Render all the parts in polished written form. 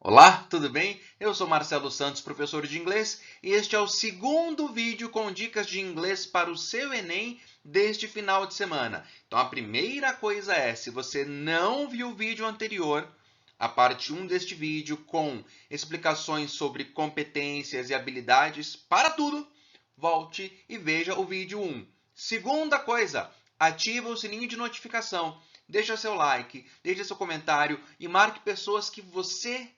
Olá, tudo bem? Eu sou Marcelo Santos, professor de inglês, e este é o segundo vídeo com dicas de inglês para o seu Enem deste final de semana. Então, a primeira coisa é, se você não viu o vídeo anterior, a parte 1 deste vídeo com explicações sobre competências e habilidades para tudo, volte e veja o vídeo 1. Segunda coisa, ativa o sininho de notificação, deixa seu like, deixa seu comentário e marque pessoas que você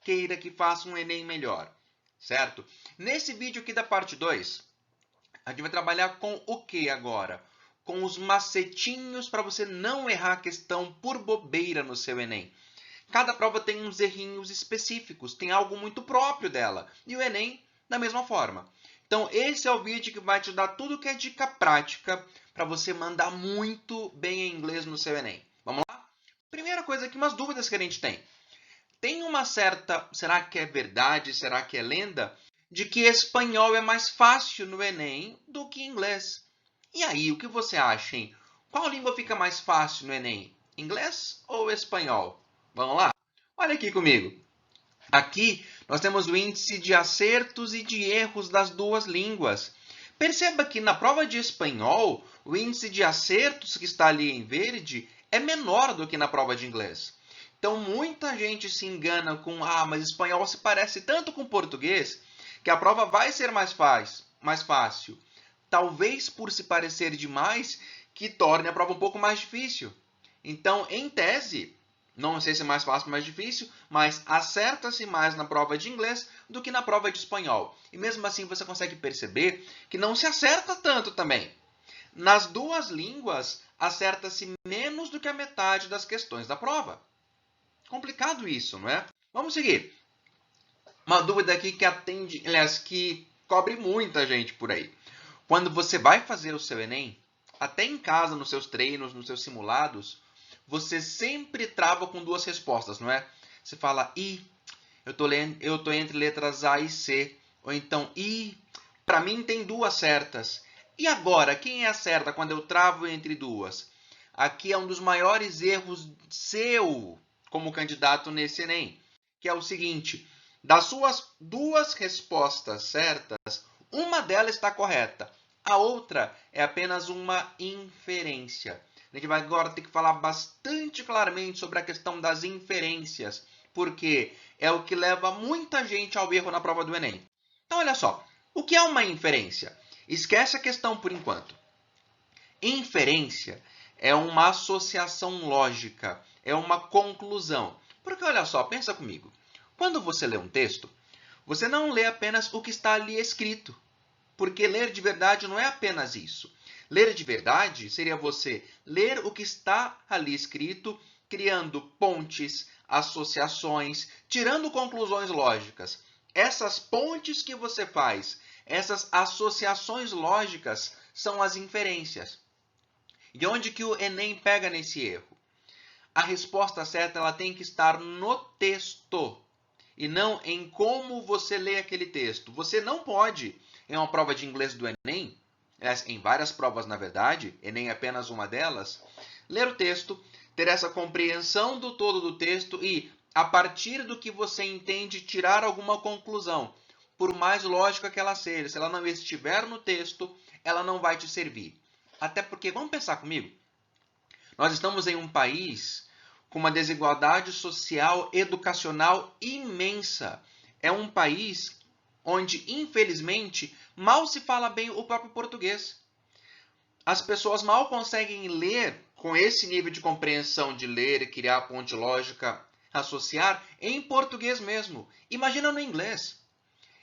queira que faça um Enem melhor, certo? Nesse vídeo aqui da parte 2, a gente vai trabalhar com o que agora? Com os macetinhos para você não errar a questão por bobeira no seu Enem. Cada prova tem uns errinhos específicos, tem algo muito próprio dela. E o Enem, da mesma forma. Então, esse é o vídeo que vai te dar tudo que é dica prática para você mandar muito bem em inglês no seu Enem. Vamos lá? Primeira coisa aqui, umas dúvidas que a gente tem. Tem uma certa, será que é verdade, será que é lenda, de que espanhol é mais fácil no Enem do que inglês. E aí, o que você acha, hein? Qual língua fica mais fácil no Enem? Inglês ou espanhol? Vamos lá? Olha aqui comigo. Aqui nós temos o índice de acertos e de erros das duas línguas. Perceba que na prova de espanhol, o índice de acertos que está ali em verde é menor do que na prova de inglês. Então, muita gente se engana com mas espanhol se parece tanto com português que a prova vai ser mais fácil. Talvez por se parecer demais, que torne a prova um pouco mais difícil. Então, em tese, não sei se é mais fácil ou mais difícil, mas acerta-se mais na prova de inglês do que na prova de espanhol. E mesmo assim você consegue perceber que não se acerta tanto também. Nas duas línguas, acerta-se menos do que a metade das questões da prova. Complicado isso, não é? Vamos seguir. Uma dúvida aqui que atende, aliás, que cobre muita gente por aí. Quando você vai fazer o seu Enem, até em casa, nos seus treinos, nos seus simulados, você sempre trava com duas respostas, não é? Você fala, eu tô entre letras A e C. Ou então, para mim tem duas certas. E agora, quem é a certa quando eu travo entre duas? Aqui é um dos maiores erros seu como candidato nesse Enem, que é o seguinte, das suas duas respostas certas, uma delas está correta, a outra é apenas uma inferência. A gente vai agora ter que falar bastante claramente sobre a questão das inferências, porque é o que leva muita gente ao erro na prova do Enem. Então, olha só, o que é uma inferência? Esquece a questão por enquanto. Inferência é uma associação lógica, é uma conclusão. Porque olha só, pensa comigo. Quando você lê um texto, você não lê apenas o que está ali escrito. Porque ler de verdade não é apenas isso. Ler de verdade seria você ler o que está ali escrito, criando pontes, associações, tirando conclusões lógicas. Essas pontes que você faz, essas associações lógicas, são as inferências. E onde que o Enem pega nesse erro? A resposta certa ela tem que estar no texto e não em como você lê aquele texto. Você não pode, em uma prova de inglês do Enem, em várias provas na verdade, Enem é apenas uma delas, ler o texto, ter essa compreensão do todo do texto e, a partir do que você entende, tirar alguma conclusão. Por mais lógica que ela seja, se ela não estiver no texto, ela não vai te servir. Até porque, vamos pensar comigo, nós estamos em um país com uma desigualdade social, educacional imensa. É um país onde, infelizmente, mal se fala bem o próprio português. As pessoas mal conseguem ler com esse nível de compreensão de ler, criar ponte lógica, associar em português mesmo. Imagina no inglês.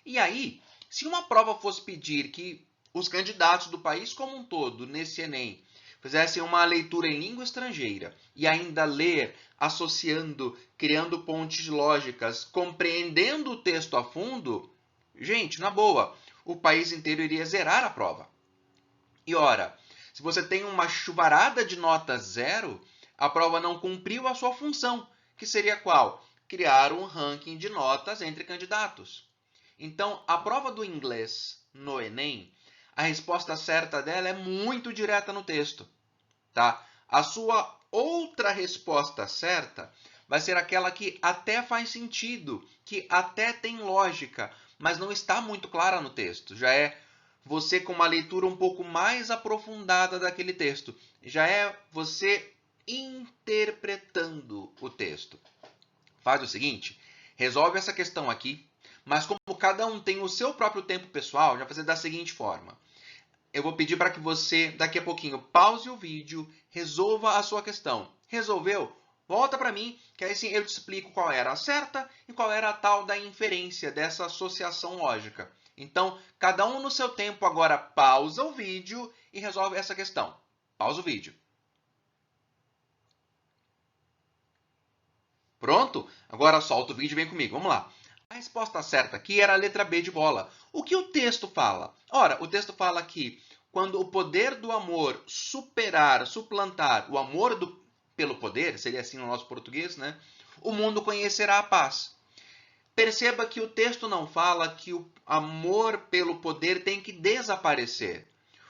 E aí, se uma prova fosse pedir que os candidatos do país como um todo, nesse Enem, fizessem uma leitura em língua estrangeira e ainda ler, associando, criando pontes lógicas, compreendendo o texto a fundo, gente, na boa, o país inteiro iria zerar a prova. E ora, se você tem uma chuvarada de nota zero, a prova não cumpriu a sua função, que seria qual? Criar um ranking de notas entre candidatos. Então, a prova do inglês no Enem, a resposta certa dela é muito direta no texto. Tá? A sua outra resposta certa vai ser aquela que até faz sentido, que até tem lógica, mas não está muito clara no texto. Já é você com uma leitura um pouco mais aprofundada daquele texto. Já é você interpretando o texto. Faz o seguinte, resolve essa questão aqui, mas como cada um tem o seu próprio tempo pessoal, já vai fazer da seguinte forma. Eu vou pedir para que você, daqui a pouquinho, pause o vídeo, resolva a sua questão. Resolveu? Volta para mim, que aí sim eu te explico qual era a certa e qual era a tal da inferência, dessa associação lógica. Então, cada um no seu tempo agora pausa o vídeo e resolve essa questão. Pausa o vídeo. Pronto? Agora solta o vídeo e vem comigo. Vamos lá. A resposta certa aqui era a letra B de bola. O que o texto fala? Ora, o texto fala que quando o poder do amor suplantar o amor pelo poder, seria assim no nosso português, né? O mundo conhecerá a paz. Perceba que o texto não fala que o amor pelo poder tem que desaparecer.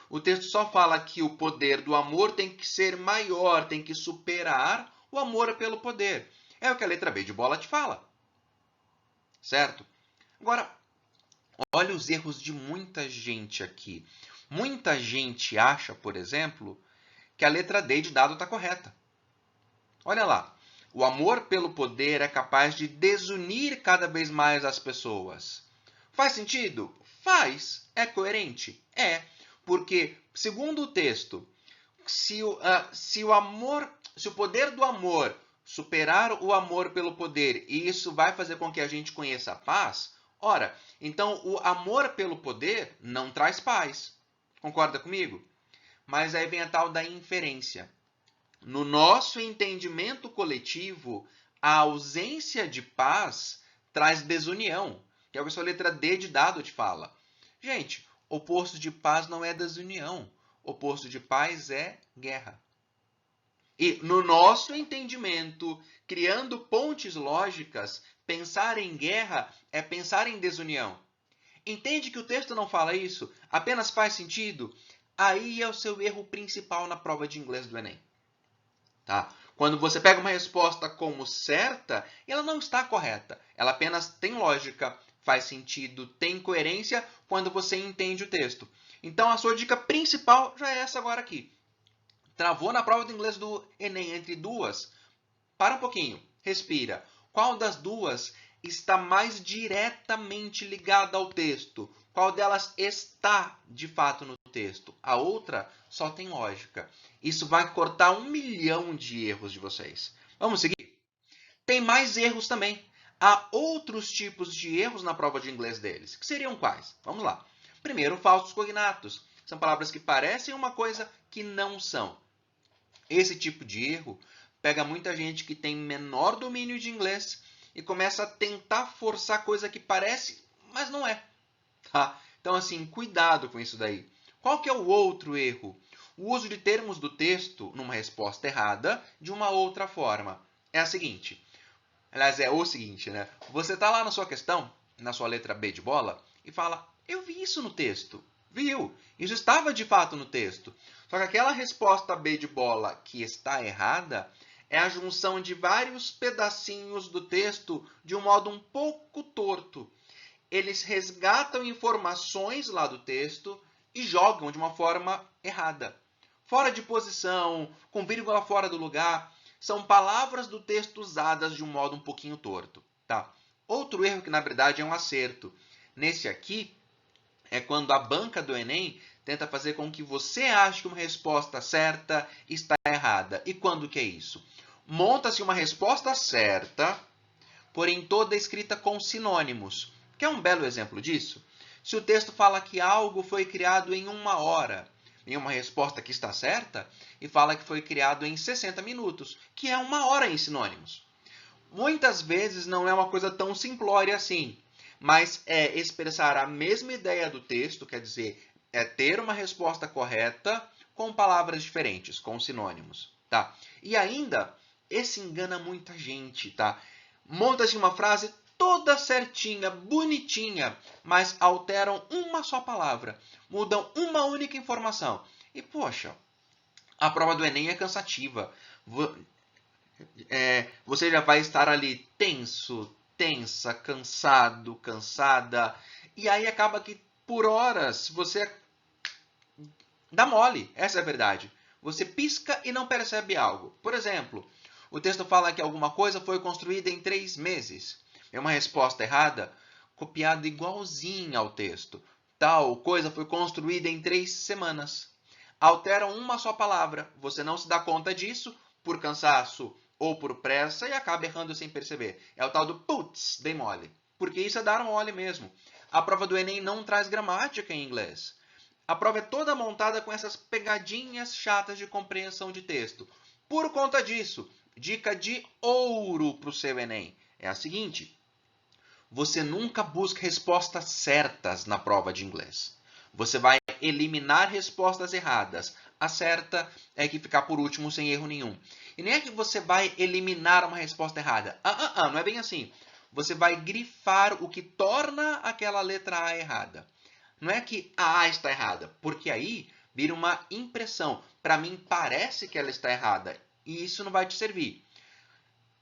O texto só fala que o poder do amor tem que ser maior, tem que superar o amor pelo poder. É o que a letra B de bola te fala. Certo? Agora, olha os erros de muita gente aqui. Muita gente acha, por exemplo, que a letra D de dado está correta. Olha lá. O amor pelo poder é capaz de desunir cada vez mais as pessoas. Faz sentido? Faz. É coerente? É. Porque, segundo o texto, se o poder do amor superar o amor pelo poder e isso vai fazer com que a gente conheça a paz, ora, então o amor pelo poder não traz paz. Concorda comigo? Mas aí vem a tal da inferência. No nosso entendimento coletivo, a ausência de paz traz desunião, que é o que a sua letra D de dado te fala. Gente, oposto de paz não é desunião. Oposto de paz é guerra. E no nosso entendimento, criando pontes lógicas, pensar em guerra é pensar em desunião. Entende que o texto não fala isso? Apenas faz sentido? Aí é o seu erro principal na prova de inglês do Enem. Tá? Quando você pega uma resposta como certa, ela não está correta. Ela apenas tem lógica, faz sentido, tem coerência quando você entende o texto. Então, a sua dica principal já é essa agora aqui. Travou na prova de inglês do Enem entre duas? Para um pouquinho, respira. Qual das duas está mais diretamente ligada ao texto? Qual delas está, de fato, no texto? A outra só tem lógica. Isso vai cortar 1 milhão de erros de vocês. Vamos seguir? Tem mais erros também. Há outros tipos de erros na prova de inglês deles. Que seriam quais? Vamos lá. Primeiro, falsos cognatos. São palavras que parecem uma coisa que não são. Esse tipo de erro pega muita gente que tem menor domínio de inglês e começa a tentar forçar coisa que parece, mas não é. Tá? Então, assim, cuidado com isso daí. Qual que é o outro erro? O uso de termos do texto numa resposta errada de uma outra forma. É a seguinte. Aliás, é o seguinte, né? Você está lá na sua questão, na sua letra B de bola, e fala, eu vi isso no texto. Viu? Isso estava de fato no texto. Só que aquela resposta B de bola que está errada é a junção de vários pedacinhos do texto de um modo um pouco torto. Eles resgatam informações lá do texto e jogam de uma forma errada. Fora de posição, com vírgula fora do lugar, são palavras do texto usadas de um modo um pouquinho torto. Tá? Outro erro que na verdade é um acerto. Nesse aqui, é quando a banca do Enem tenta fazer com que você ache que uma resposta certa está errada. E quando que é isso? Monta-se uma resposta certa, porém toda escrita com sinônimos. Quer um belo exemplo disso? Se o texto fala que algo foi criado em 1 hora, em uma resposta que está certa, e fala que foi criado em 60 minutos, que é 1 hora em sinônimos. Muitas vezes não é uma coisa tão simplória assim, mas é expressar a mesma ideia do texto, quer dizer, é ter uma resposta correta com palavras diferentes, com sinônimos, tá? E ainda, esse engana muita gente, tá? Monta-se uma frase toda certinha, bonitinha, mas alteram uma só palavra, mudam uma única informação. E, poxa, a prova do Enem é cansativa. você já vai estar ali tenso, tensa, cansado, cansada. E aí acaba que por horas você dá mole, essa é a verdade. Você pisca e não percebe algo. Por exemplo, o texto fala que alguma coisa foi construída em 3 meses. É uma resposta errada, copiada igualzinha ao texto. Tal coisa foi construída em 3 semanas. Alteram uma só palavra. Você não se dá conta disso por cansaço ou por pressa e acaba errando sem perceber. É o tal do putz, dei mole. Porque isso é dar mole mesmo. A prova do Enem não traz gramática em inglês. A prova é toda montada com essas pegadinhas chatas de compreensão de texto. Por conta disso, dica de ouro para o seu Enem é a seguinte: você nunca busca respostas certas na prova de inglês. Você vai eliminar respostas erradas. A certa é que ficar por último sem erro nenhum. E nem é que você vai eliminar uma resposta errada. Não é bem assim. Você vai grifar o que torna aquela letra A errada. Não é que a A está errada, porque aí vira uma impressão. Para mim parece que ela está errada e isso não vai te servir.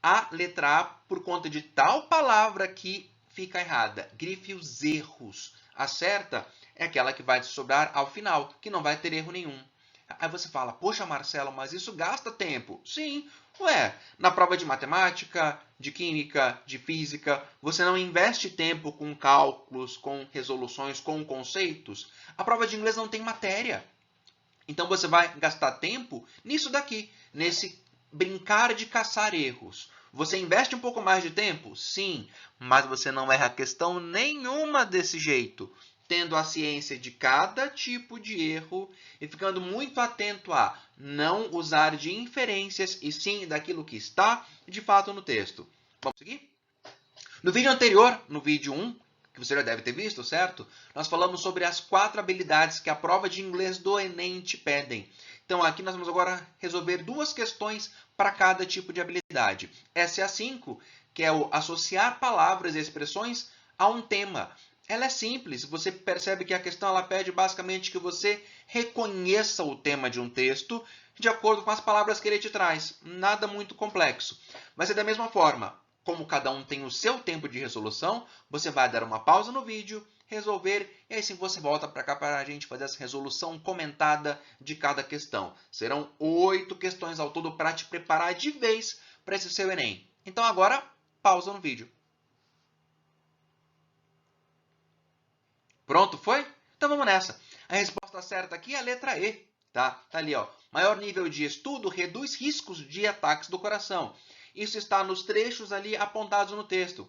A letra A, por conta de tal palavra que fica errada. Grife os erros. A certa é aquela que vai te sobrar ao final, que não vai ter erro nenhum. Aí você fala, poxa Marcelo, mas isso gasta tempo. Sim, na prova de matemática, de química, de física, você não investe tempo com cálculos, com resoluções, com conceitos. A prova de inglês não tem matéria. Então você vai gastar tempo nisso daqui, nesse brincar de caçar erros. Você investe um pouco mais de tempo? Sim, mas você não erra questão nenhuma desse jeito, tendo a ciência de cada tipo de erro e ficando muito atento a não usar de inferências e sim daquilo que está de fato no texto. Vamos seguir? No vídeo anterior, no vídeo 1, que você já deve ter visto, certo? Nós falamos sobre as 4 habilidades que a prova de inglês do Enem te pedem. Então aqui nós vamos agora resolver 2 questões para cada tipo de habilidade. Essa é a 5, que é o associar palavras e expressões a um tema. Ela é simples, você percebe que a questão ela pede basicamente que você reconheça o tema de um texto de acordo com as palavras que ele te traz. Nada muito complexo. Mas é da mesma forma, como cada um tem o seu tempo de resolução, você vai dar uma pausa no vídeo, resolver, e aí sim você volta para cá para a gente fazer essa resolução comentada de cada questão. Serão 8 questões ao todo para te preparar de vez para esse seu Enem. Então agora, pausa no vídeo. Pronto, foi? Então vamos nessa. A resposta certa aqui é a letra E. Tá ali, ó. Maior nível de estudo reduz riscos de ataques do coração. Isso está nos trechos ali apontados no texto.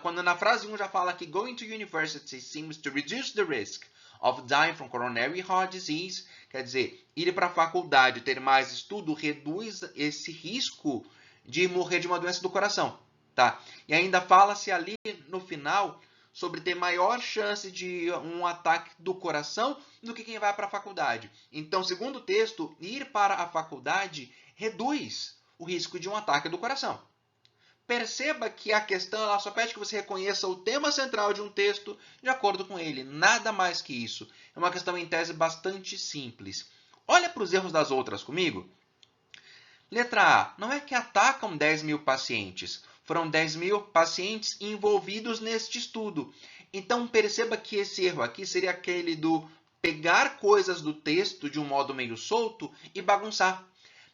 Quando na frase 1 já fala que going to university seems to reduce the risk of dying from coronary heart disease, quer dizer, ir para a faculdade, ter mais estudo, reduz esse risco de morrer de uma doença do coração. Tá? E ainda fala-se ali no final sobre ter maior chance de um ataque do coração do que quem vai para a faculdade. Então, segundo o texto, ir para a faculdade reduz o risco de um ataque do coração. Perceba que a questão ela só pede que você reconheça o tema central de um texto de acordo com ele. Nada mais que isso. É uma questão, em tese, bastante simples. Olha para os erros das outras comigo. Letra A. Não é que atacam 10 mil pacientes. Foram 10 mil pacientes envolvidos neste estudo. Então, perceba que esse erro aqui seria aquele do pegar coisas do texto de um modo meio solto e bagunçar.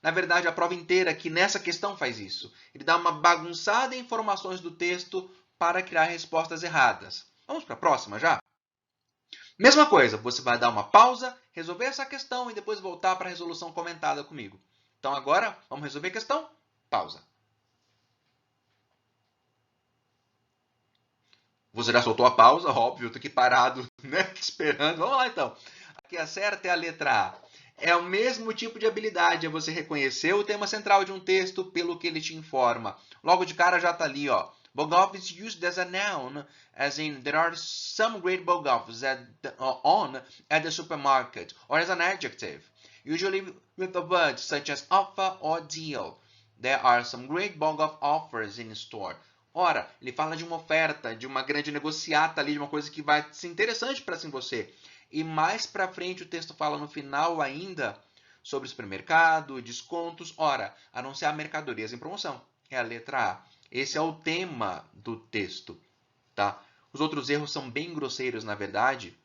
Na verdade, a prova inteira aqui nessa questão faz isso. Ele dá uma bagunçada em informações do texto para criar respostas erradas. Vamos para a próxima já? Mesma coisa, você vai dar uma pausa, resolver essa questão e depois voltar para a resolução comentada comigo. Então agora, vamos resolver a questão? Pausa. Você já soltou a pausa, óbvio, eu tô aqui parado, né, esperando. Vamos lá então. Aqui a certa é a letra A. É o mesmo tipo de habilidade, é você reconhecer o tema central de um texto pelo que ele te informa. Logo de cara já está ali, ó. Bug off is used as a noun, as in there are some great bug offs on at the supermarket, or as an adjective, usually with a word such as offer or deal. There are some great bug off offers in store. Ora, ele fala de uma oferta, de uma grande negociata ali, de uma coisa que vai ser interessante para você. E mais para frente o texto fala no final ainda sobre supermercado, descontos. Ora, anunciar mercadorias em promoção. É a letra A. Esse é o tema do texto, tá? Os outros erros são bem grosseiros, na verdade.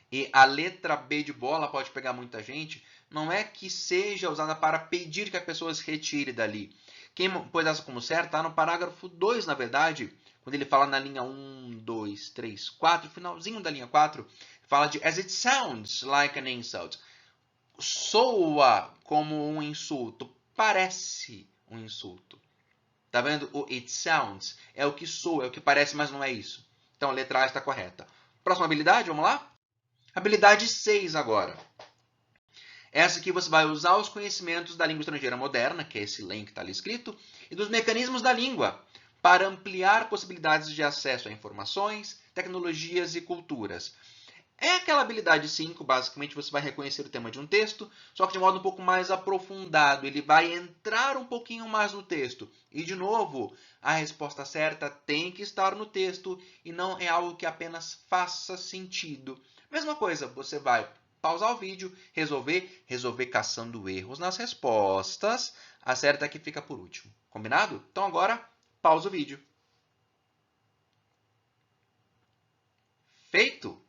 E a letra B de bola pode pegar muita gente. Não é que seja usada para pedir que a pessoa se retire dali. Quem pôs essa como certo está no parágrafo 2, na verdade, quando ele fala na linha 1, 2, 3, 4, finalzinho da linha 4, fala de as it sounds like an insult. Soa como um insulto, parece um insulto. Tá vendo? O it sounds é o que soa, é o que parece, mas não é isso. Então a letra A está correta. Próxima habilidade, vamos lá? Habilidade 6 agora. Essa aqui você vai usar os conhecimentos da língua estrangeira moderna, que é esse link que está ali escrito, e dos mecanismos da língua, para ampliar possibilidades de acesso a informações, tecnologias e culturas. É aquela habilidade 5, basicamente você vai reconhecer o tema de um texto, só que de modo um pouco mais aprofundado. Ele vai entrar um pouquinho mais no texto. E, de novo, a resposta certa tem que estar no texto e não é algo que apenas faça sentido. Mesma coisa, você vai pausar o vídeo, resolver caçando erros nas respostas. A certa é que fica por último. Combinado? Então agora, pausa o vídeo. Feito?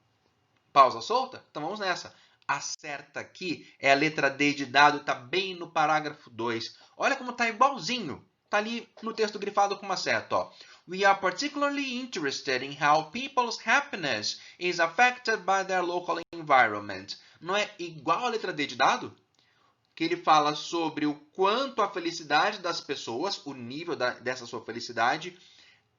Pausa solta? Então vamos nessa. A certa aqui é a letra D de dado, está bem no parágrafo 2. Olha como está igualzinho. Está ali no texto grifado com uma seta. Ó. We are particularly interested in how people's happiness is affected by their local environment. Não é igual a letra D de dado? Que ele fala sobre o quanto a felicidade das pessoas, o nível dessa sua felicidade,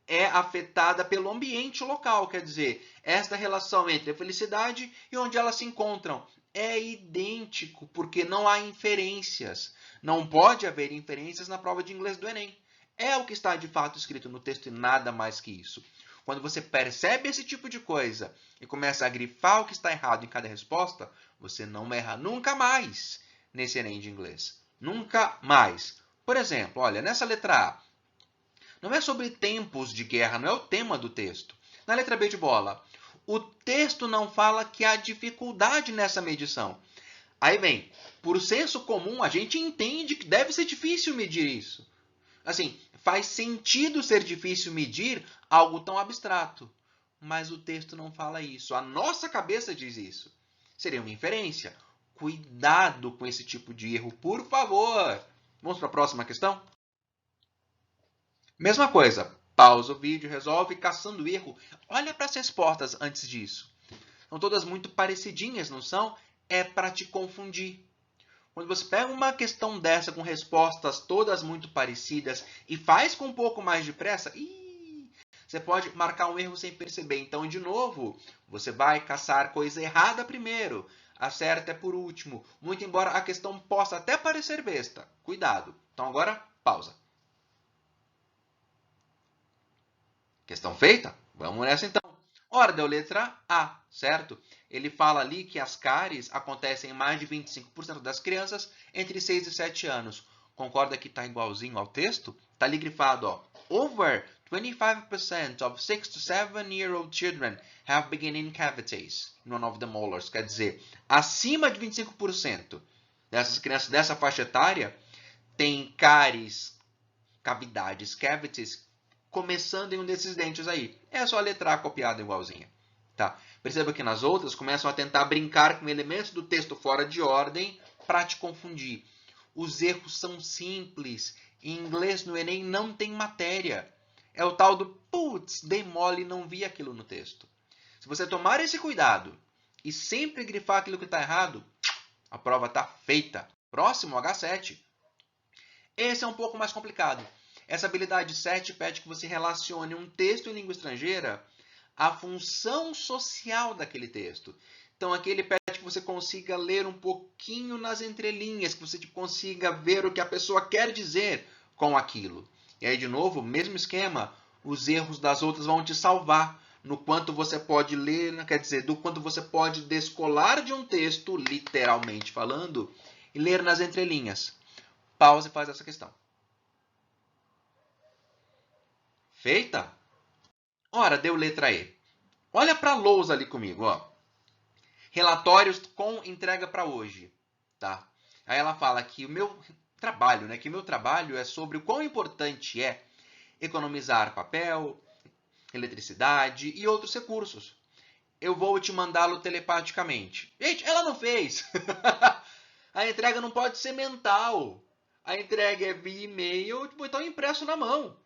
é afetada pelo ambiente local, quer dizer, esta relação entre a felicidade e onde elas se encontram é idêntico, porque não há inferências. Não pode haver inferências na prova de inglês do Enem. É o que está de fato escrito no texto e nada mais que isso. Quando você percebe esse tipo de coisa e começa a grifar o que está errado em cada resposta, você não erra nunca mais nesse Enem de inglês. Nunca mais. Por exemplo, olha, nessa letra A, não é sobre tempos de guerra, não é o tema do texto. Na letra B de bola, o texto não fala que há dificuldade nessa medição. Aí vem, por senso comum, a gente entende que deve ser difícil medir isso. Assim, faz sentido ser difícil medir algo tão abstrato. Mas o texto não fala isso. A nossa cabeça diz isso. Seria uma inferência. Cuidado com esse tipo de erro, por favor. Vamos para a próxima questão? Mesma coisa, pausa o vídeo, resolve caçando erro. Olha para as respostas antes disso. São todas muito parecidinhas, não são? É para te confundir. Quando você pega uma questão dessa com respostas todas muito parecidas e faz com um pouco mais de pressa, você pode marcar um erro sem perceber. Então, de novo, você vai caçar coisa errada primeiro. A certa é por último. Muito embora a questão possa até parecer besta. Cuidado. Então, agora, pausa. Questão feita? Vamos nessa então. Ora, deu letra A, certo? Ele fala ali que as cáries acontecem em mais de 25% das crianças entre 6 e 7 anos. Concorda que está igualzinho ao texto? Está ali grifado, ó. Over 25% of 6 to 7-year-old children have beginning cavities in one of the molars. Quer dizer, acima de 25% dessas crianças dessa faixa etária têm cáries, cavidades, cavities, começando em um desses dentes aí. É só a letra A copiada igualzinha. Tá? Perceba que nas outras começam a tentar brincar com elementos do texto fora de ordem para te confundir. Os erros são simples. Em inglês, no Enem, não tem matéria. É o tal do putz, dei mole e não vi aquilo no texto. Se você tomar esse cuidado e sempre grifar aquilo que está errado, a prova está feita. Próximo, H7. Esse é um pouco mais complicado. Essa habilidade 7 pede que você relacione um texto em língua estrangeira à função social daquele texto. Então, aqui ele pede que você consiga ler um pouquinho nas entrelinhas, que você consiga ver o que a pessoa quer dizer com aquilo. E aí, de novo, mesmo esquema, os erros das outras vão te salvar no quanto você pode ler, quer dizer, do quanto você pode descolar de um texto, literalmente falando, e ler nas entrelinhas. Pausa e faz essa questão. Feita? Ora, deu letra E. Olha para a lousa ali comigo, ó. Relatórios com entrega para hoje, tá? Aí ela fala que o meu trabalho, né, que o meu trabalho é sobre o quão importante é economizar papel, eletricidade e outros recursos. Eu vou te mandá-lo telepaticamente. Gente, ela não fez. A entrega não pode ser mental. A entrega é via e-mail, ou então impresso na mão,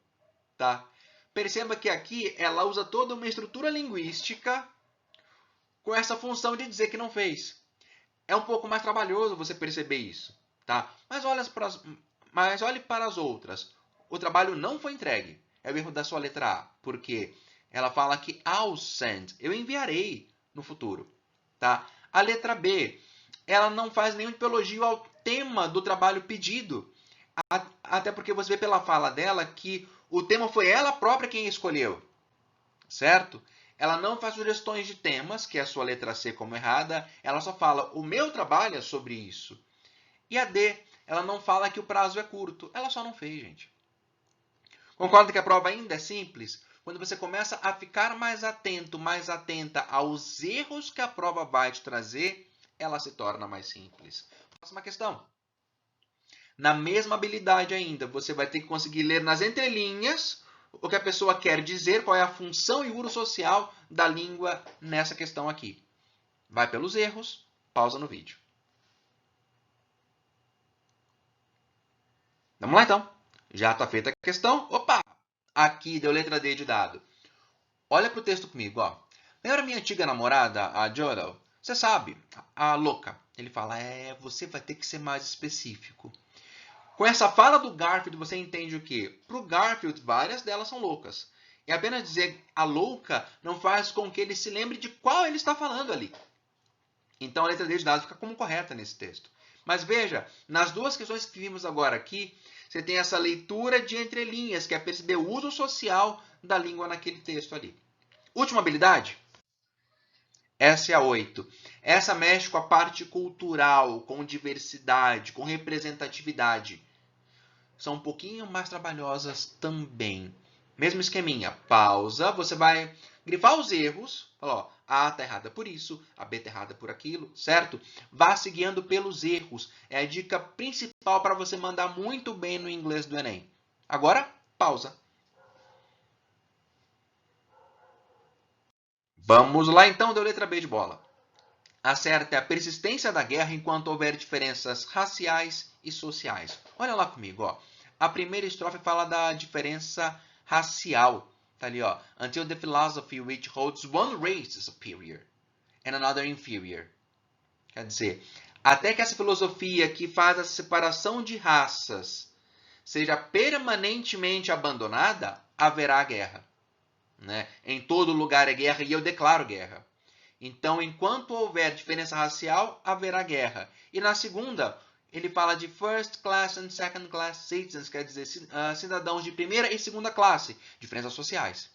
tá? Perceba que aqui ela usa toda uma estrutura linguística com essa função de dizer que não fez. É um pouco mais trabalhoso você perceber isso, tá? Mas olhe para as outras. O trabalho não foi entregue. É o erro da sua letra A, porque ela fala que I'll send, eu enviarei no futuro, tá? A letra B, ela não faz nenhum elogio ao tema do trabalho pedido, até porque você vê pela fala dela que o tema foi ela própria quem escolheu, certo? Ela não faz sugestões de temas, que é a sua letra C como errada, ela só fala, o meu trabalho é sobre isso. E a D, ela não fala que o prazo é curto, ela só não fez, gente. Concorda que a prova ainda é simples? Quando você começa a ficar mais atento, mais atenta aos erros que a prova vai te trazer, ela se torna mais simples. Próxima questão. Na mesma habilidade ainda, você vai ter que conseguir ler nas entrelinhas o que a pessoa quer dizer, qual é a função e uso social da língua nessa questão aqui. Vai pelos erros, pausa no vídeo. Vamos lá então. Já está feita a questão. Opa! Aqui deu letra D de dado. Olha para o texto comigo. Ó. Lembra minha antiga namorada, a Jodel? Você sabe, a louca. Ele fala, você vai ter que ser mais específico. Com essa fala do Garfield, você entende o quê? Para o Garfield, várias delas são loucas. E apenas dizer a louca não faz com que ele se lembre de qual ele está falando ali. Então a letra D de dado fica como correta nesse texto. Mas veja, nas duas questões que vimos agora aqui, você tem essa leitura de entrelinhas, que é perceber o uso social da língua naquele texto ali. Última habilidade? Essa é a 8. Essa mexe com a parte cultural, com diversidade, com representatividade. São um pouquinho mais trabalhosas também. Mesmo esqueminha. Pausa, você vai grifar os erros. Fala, ó, a está errada por isso, a B está errada por aquilo, certo? Vá se guiando pelos erros. É a dica principal para você mandar muito bem no inglês do Enem. Agora, pausa. Vamos lá então, deu letra B de bola. A certa é a persistência da guerra enquanto houver diferenças raciais e sociais. Olha lá comigo, ó. A primeira estrofe fala da diferença racial. Tá ali, ó. Until the philosophy which holds one race superior and another inferior. Quer dizer, até que essa filosofia que faz a separação de raças seja permanentemente abandonada, haverá guerra. Né? Em todo lugar é guerra e eu declaro guerra. Então, enquanto houver diferença racial, haverá guerra. E na segunda, ele fala de first class and second class citizens, quer dizer, cidadãos de primeira e segunda classe, diferenças sociais.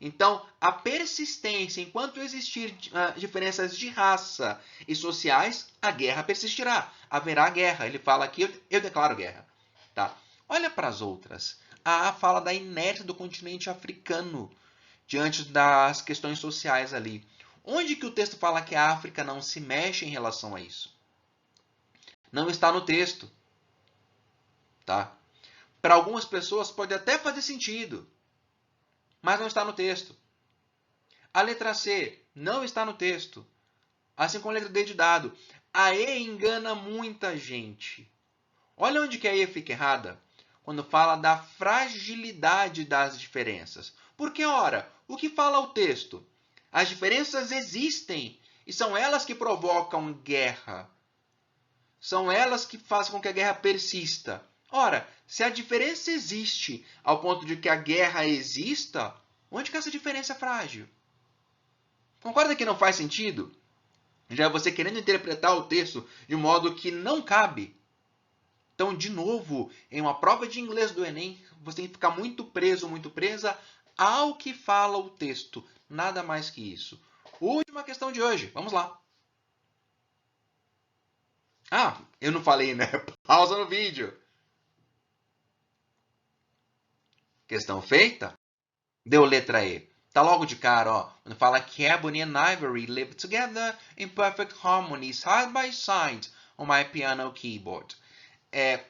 Então, a persistência, enquanto existir diferenças de raça e sociais, a guerra persistirá. Haverá guerra. Ele fala aqui, eu declaro guerra. Tá? Olha para as outras. A fala da inércia do continente africano diante das questões sociais ali. Onde que o texto fala que a África não se mexe em relação a isso? Não está no texto. Tá? Para algumas pessoas pode até fazer sentido, mas não está no texto. A letra C não está no texto, assim como a letra D de dado. A E engana muita gente. Olha onde que a E fica errada. Quando fala da fragilidade das diferenças. Porque, ora, o que fala o texto? As diferenças existem e são elas que provocam guerra. São elas que fazem com que a guerra persista. Ora, se a diferença existe ao ponto de que a guerra exista, onde que essa diferença é frágil? Concorda que não faz sentido? Já é você querendo interpretar o texto de um modo que não cabe. Então, de novo, em uma prova de inglês do Enem, você tem que ficar muito preso, muito presa ao que fala o texto. Nada mais que isso. Última questão de hoje. Vamos lá. Ah, eu não falei, né? Pausa no vídeo. Questão feita? Deu letra E. Tá logo de cara, ó. Quando fala que Ebony and Ivory live together in perfect harmony, side by side, on my piano keyboard.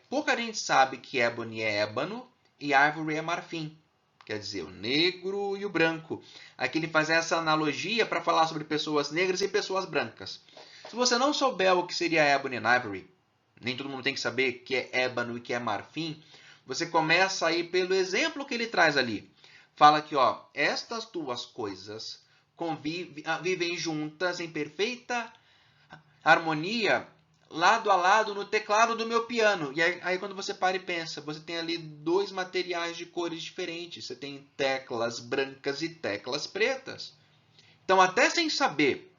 Pouca gente sabe que ebony é ébano e ivory é marfim. Quer dizer, o negro e o branco. Aqui ele faz essa analogia para falar sobre pessoas negras e pessoas brancas. Se você não souber o que seria ebony and ivory, nem todo mundo tem que saber que é ébano e que é marfim, você começa aí pelo exemplo que ele traz ali. Fala que estas duas coisas vivem juntas em perfeita harmonia, lado a lado no teclado do meu piano. E aí quando você para e pensa, você tem ali dois materiais de cores diferentes. Você tem teclas brancas e teclas pretas. Então, até sem saber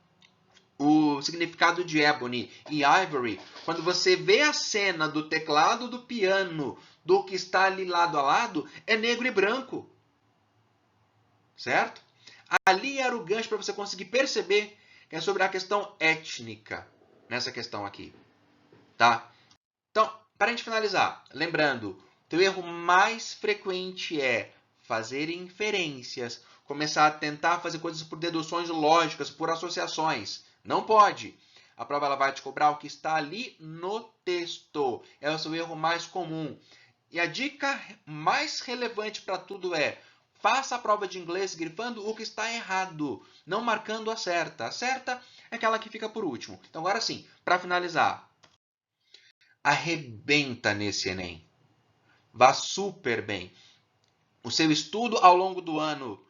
o significado de ebony e ivory, quando você vê a cena do teclado do piano, do que está ali lado a lado, é negro e branco. Certo? Ali era o gancho para você conseguir perceber que é sobre a questão étnica nessa questão aqui. Tá? Então, para a gente finalizar, lembrando, teu erro mais frequente é fazer inferências, começar a tentar fazer coisas por deduções lógicas, por associações. Não pode. A prova ela vai te cobrar o que está ali no texto. É o seu erro mais comum. E a dica mais relevante para tudo é: faça a prova de inglês grifando o que está errado, não marcando a certa. A certa é aquela que fica por último. Então, agora sim, para finalizar, arrebenta nesse Enem. Vá super bem. O seu estudo ao longo do ano,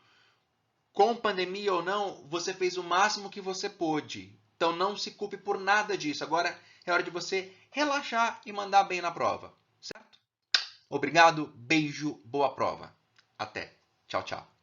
com pandemia ou não, você fez o máximo que você pôde. Então não se culpe por nada disso. Agora é hora de você relaxar e mandar bem na prova. Certo? Obrigado, beijo, boa prova. Até. Tchau, tchau.